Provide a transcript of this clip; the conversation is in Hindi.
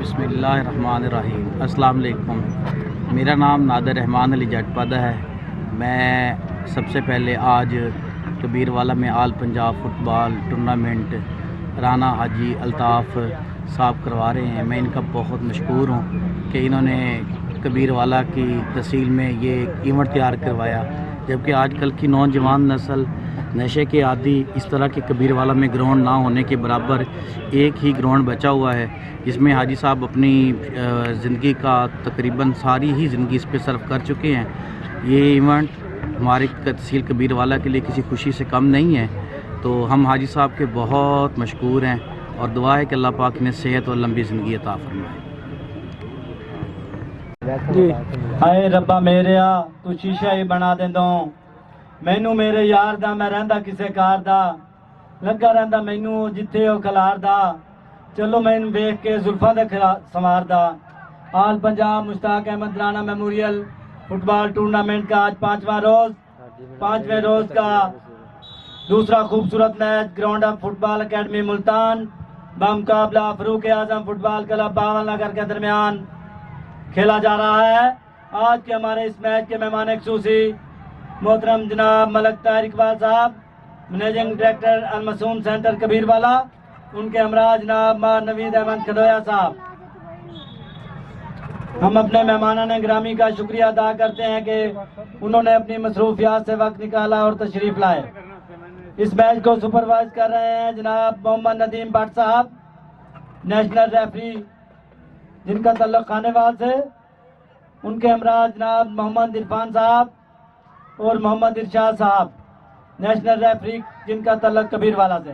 बिस्मिल्लाहिर्रहमानिर्रहीम। अस्सलाम वालेकुम। मेरा नाम नादिर रहमान अली जटपद है। मैं सबसे पहले आज कबीरवाला में आल पंजाब फ़ुटबॉल टूर्नामेंट राना हाजी अल्ताफ़ साहब करवा रहे हैं। मैं इनका बहुत मशकूर हूँ कि इन्होंने कबीरवाला की तहसील में ये इवेंट तैयार करवाया, जबकि आजकल की नौजवान नस्ल नशे के आदि इस तरह के कबीरवाला में ग्राउंड ना होने के बराबर एक ही ग्राउंड बचा हुआ है, जिसमें हाजी साहब अपनी ज़िंदगी का तकरीबन सारी ही ज़िंदगी इस पे सर्व कर चुके हैं। ये इवेंट हमारे तहसील कबीरवाला के लिए किसी खुशी से कम नहीं है। तो हम हाजी साहब के बहुत मशकूर हैं और दुआ है कि अल्लाह पाक ने सेहत और लंबी ज़िंदगी अता फरमाए। हाय रब्बा मेरिया तू शीशा ही बना देंदा मैनू मेरे यार दा, मैं रहिंदा किसे कार दा, लगा रहिंदा मैनू जिथे ओ खलार दा, चलो मैनू वेख के जुल्फा दे संवार दा। All Punjab Mushtaq Ahmed Rana memorial football tournament का आज पांचवें रोज का दूसरा खूबसूरत match ground of football academy Multan बमुकाबला Farooq Azam football club Bahawalnagar के दरमियान खेला जा रहा है। आज के हमारे इस मैच के मेहमान खुसूसी मोहतरम जनाब मलक ताहिर इकबाल साहब, मैनेजिंग डायरेक्टर अल मासूम सेंटर कबीरवाला, उनके हमरा जनाब मां नवीद अहमद खडोया साहब। हम अपने मेहमानान ग्रामी का शुक्रिया अदा करते हैं कि उन्होंने अपनी मसरूफियात से वक्त निकाला और तशरीफ लाए। इस मैच को सुपरवाइज कर रहे हैं जनाब मोहम्मद नदीम भट्ट साहब, नेशनल रेफरी जिनका तल्लुक खानेवाल से, उनके हमरा जनाब मोहम्मद इरफान साहब और मोहम्मद इरशाद साहब, नेशनल रेफरी जिनका तल्लुक कबीरवाला से।